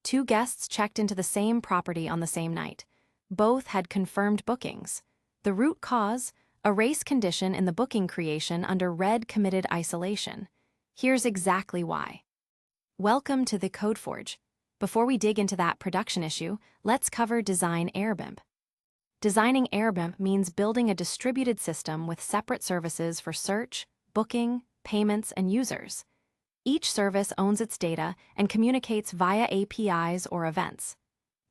Two guests checked into the same property on the same night. Both had confirmed bookings. The root cause? A race condition in the booking creation under red committed isolation. Here's exactly why. Welcome to TheCodeForge. Before we dig into that production issue, let's cover Design Airbnb. Designing Airbnb means building a distributed system with separate services for search, booking, payments, and users. Each service owns its data and communicates via APIs or events.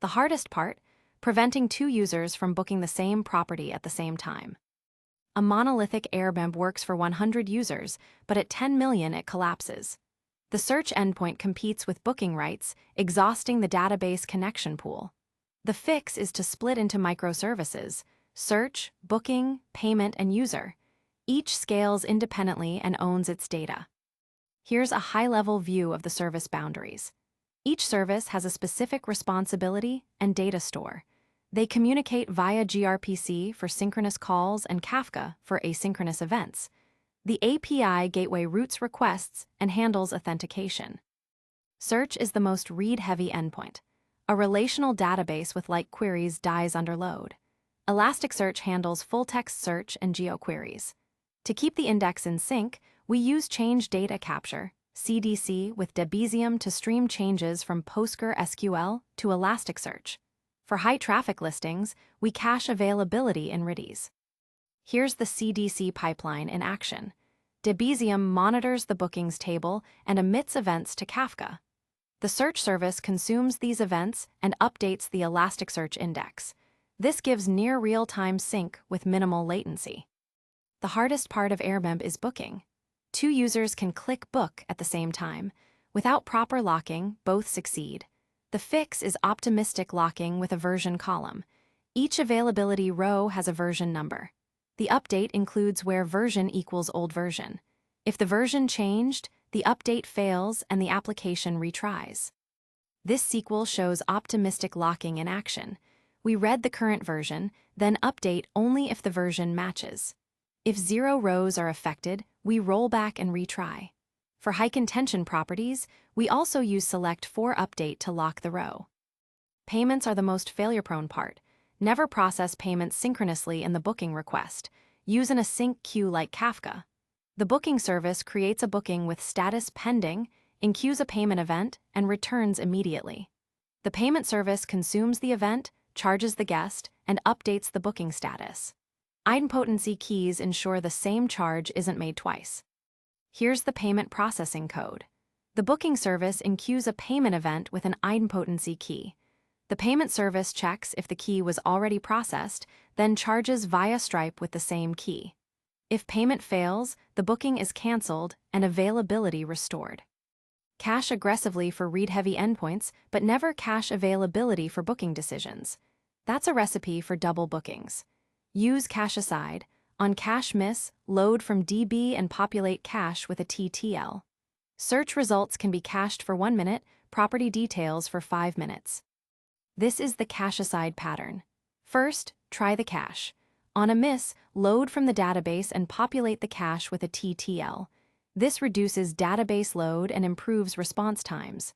The hardest part? Preventing two users from booking the same property at the same time. A monolithic Airbnb works for 100 users, but at 10 million it collapses. The search endpoint competes with booking rights, exhausting the database connection pool. The fix is to split into microservices: search, booking, payment, and user. Each scales independently and owns its data. Here's a high-level view of the service boundaries. Each service has a specific responsibility and data store. They communicate via gRPC for synchronous calls and Kafka for asynchronous events. The API gateway routes requests and handles authentication. Search is the most read-heavy endpoint. A relational database with like queries dies under load. Elasticsearch handles full-text search and geoqueries. To keep the index in sync, we use change data capture, CDC, with Debugging to stream changes from PostgreSQL to Elasticsearch. For high-traffic listings, we cache availability in Redis. Here's the CDC pipeline in action. Debugging monitors the bookings table and emits events to Kafka. The search service consumes these events and updates the Elasticsearch index. This gives near real-time sync with minimal latency. The hardest part of Airbnb is booking. Two users can click book at the same time. Without proper locking, both succeed. The fix is optimistic locking with a version column. Each availability row has a version number. The update includes where version equals old version. If the version changed, the update fails and the application retries. This sequel shows optimistic locking in action. We read the current version, then update only if the version matches. If 0 rows are affected, we roll back and retry. For high-contention properties, we also use select for update to lock the row. Payments are the most failure-prone part. Never process payments synchronously in the booking request. Use an async queue like Kafka. The booking service creates a booking with status pending, enqueues a payment event, and returns immediately. The payment service consumes the event, charges the guest, and updates the booking status. Idempotency keys ensure the same charge isn't made twice. Here's the payment processing code. The booking service enqueues a payment event with an idempotency key. The payment service checks if the key was already processed, then charges via Stripe with the same key. If payment fails, the booking is canceled and availability restored. Cache aggressively for read-heavy endpoints, but never cache availability for booking decisions. That's a recipe for double bookings. Use cache aside. On cache miss, load from DB and populate cache with a TTL. Search results can be cached for 1 minute, property details for 5 minutes. This is the cache aside pattern. First, try the cache. On a miss, load from the database and populate the cache with a TTL. This reduces database load and improves response times.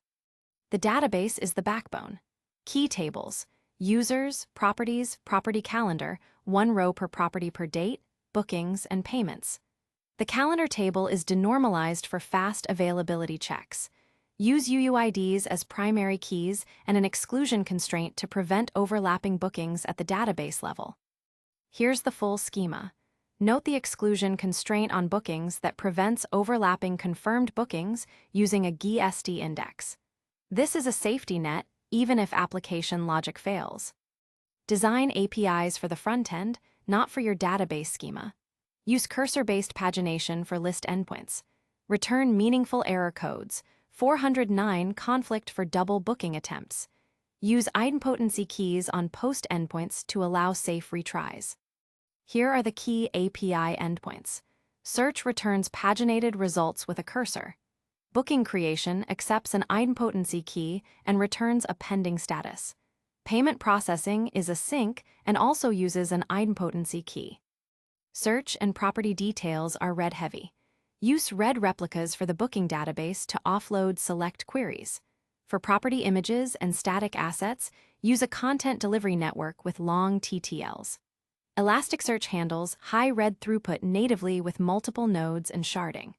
The database is the backbone. Key tables: users, properties, property calendar, 1 row per property per date, bookings, and payments. The calendar table is denormalized for fast availability checks. Use UUIDs as primary keys and an exclusion constraint to prevent overlapping bookings at the database level. Here's the full schema. Note the exclusion constraint on bookings that prevents overlapping confirmed bookings using a GSD index. This is a safety net, even if application logic fails. Design APIs for the front end, not for your database schema. Use cursor-based pagination for list endpoints. Return meaningful error codes. 409 conflict for double booking attempts. Use idempotency keys on post endpoints to allow safe retries. Here are the key API endpoints. Search returns paginated results with a cursor. Booking creation accepts an idempotency key and returns a pending status. Payment processing is async and also uses an idempotency key. Search and property details are red-heavy. Use red replicas for the booking database to offload select queries. For property images and static assets, use a content delivery network with long TTLs. Elasticsearch handles high read throughput natively with multiple nodes and sharding.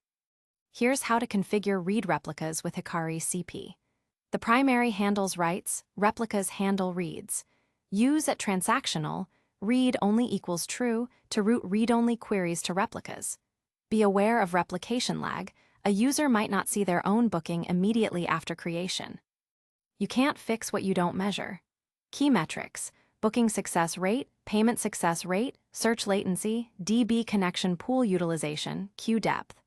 Here's how to configure read replicas with Hikari CP. The primary handles writes, replicas handle reads. Use at transactional, read only equals true to route read-only queries to replicas. Be aware of replication lag. A user might not see their own booking immediately after creation. You can't fix what you don't measure. Key metrics: booking success rate, payment success rate, search latency, DB connection pool utilization, queue depth.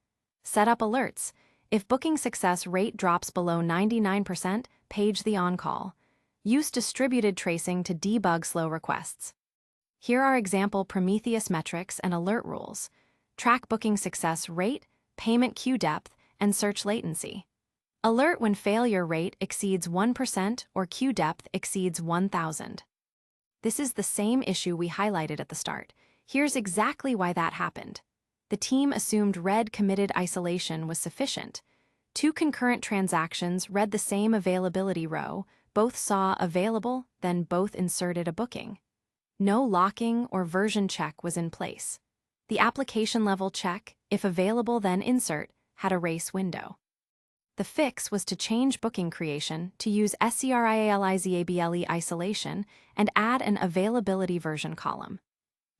Set up alerts. If booking success rate drops below 99%, page the on-call. Use distributed tracing to debug slow requests. Here are example Prometheus metrics and alert rules. Track booking success rate, payment queue depth, and search latency. Alert when failure rate exceeds 1% or queue depth exceeds 1,000. This is the same issue we highlighted at the start. Here's exactly why that happened. The team assumed read committed isolation was sufficient. Two concurrent transactions read the same availability row, both saw available, then both inserted a booking. No locking or version check was in place. The application level check, if available then insert, had a race window. The fix was to change booking creation to use SCRIALIZABLE isolation and add an availability version column.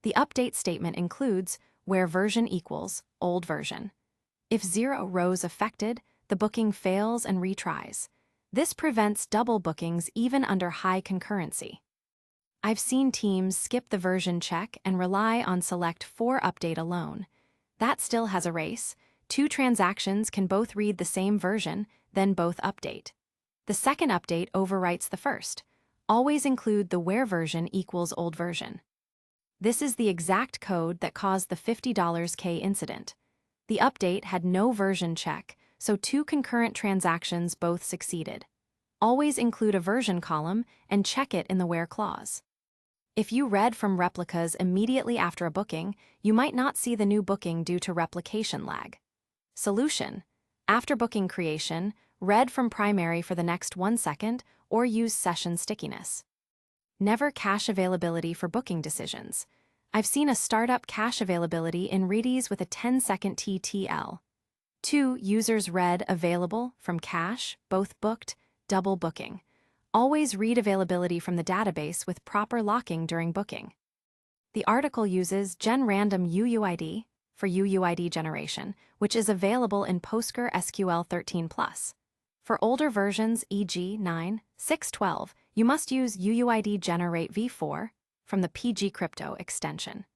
The update statement includes where version equals old version. If 0 rows affected, the booking fails and retries. This prevents double bookings even under high concurrency. I've seen teams skip the version check and rely on select for update alone. That still has a race. Two transactions can both read the same version, then both update. The second update overwrites the first. Always include the where version equals old version. This is the exact code that caused the $50K incident. The update had no version check, so two concurrent transactions both succeeded. Always include a version column and check it in the where clause. If you read from replicas immediately after a booking, you might not see the new booking due to replication lag. Solution: after booking creation, read from primary for the next 1 second or use session stickiness. Never cache availability for booking decisions. I've seen a startup cache availability in readies with a 10-second TTL. 2 users read available from cache, both booked, double booking. Always read availability from the database with proper locking during booking. The article uses GenRandom UUID for UUID generation, which is available in PostgreSQL 13+. For older versions, e.g. 9, 6, 12, you must use UUID generate v4 from the pgcrypto extension.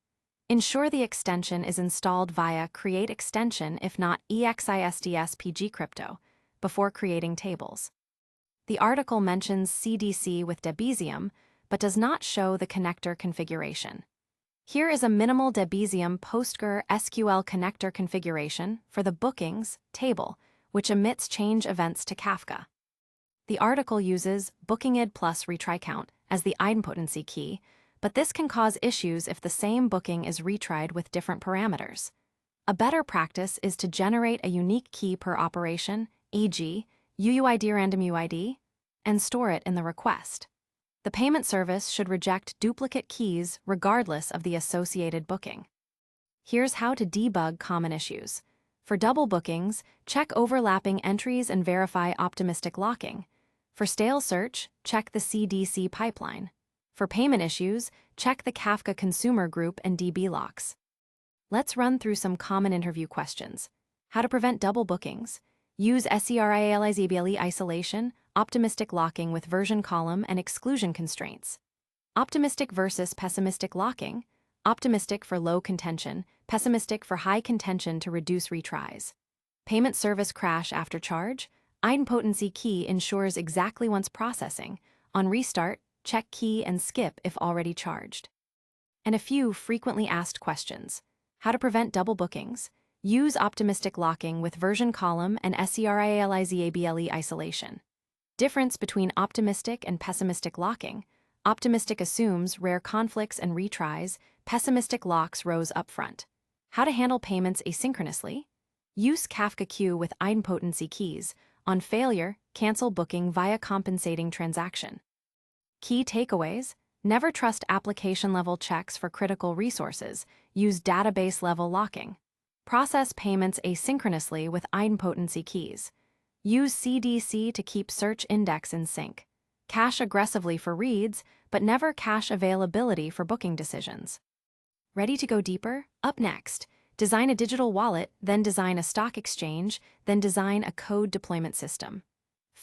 Ensure the extension is installed via create extension if not exisds pgcrypto before creating tables. The article mentions CDC with Debugging, but does not show the connector configuration. Here is a minimal Debugging PostgreSQL connector configuration for the bookings table, which emits change events to Kafka. The article uses bookingid plus retry count as the idempotency key, but this can cause issues if the same booking is retried with different parameters. A better practice is to generate a unique key per operation, e.g., UUID random UID, and store it in the request. The payment service should reject duplicate keys regardless of the associated booking. Here's how to debug common issues. For double bookings, check overlapping entries and verify optimistic locking. For stale search, check the CDC pipeline. For payment issues, check the Kafka consumer group and DB locks. Let's run through some common interview questions. How to prevent double bookings. Use SCRIALIZABLE isolation, optimistic locking with version column and exclusion constraints. Optimistic versus pessimistic locking. Optimistic for low contention, pessimistic for high contention to reduce retries. Payment service crash after charge. Idempotency key ensures exactly once processing. On restart, check key and skip if already charged. And a few frequently asked questions. How to prevent double bookings. Use optimistic locking with version column and SCRIALIZABLE isolation. Difference between optimistic and pessimistic locking. Optimistic assumes rare conflicts and retries, pessimistic locks rows upfront. How to handle payments asynchronously. Use Kafka queue with idempotency keys. On failure, cancel booking via compensating transaction. Key takeaways: never trust application-level checks for critical resources. Use database-level locking. Process payments asynchronously with idempotency keys. Use CDC to keep search index in sync. Cache aggressively for reads, but never cache availability for booking decisions. Ready to go deeper? Up next, design a digital wallet, then design a stock exchange, then design a code deployment system.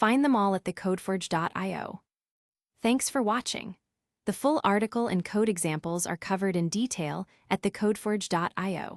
Find them all at TheCodeForge.io. Thanks for watching. The full article and code examples are covered in detail at TheCodeForge.io.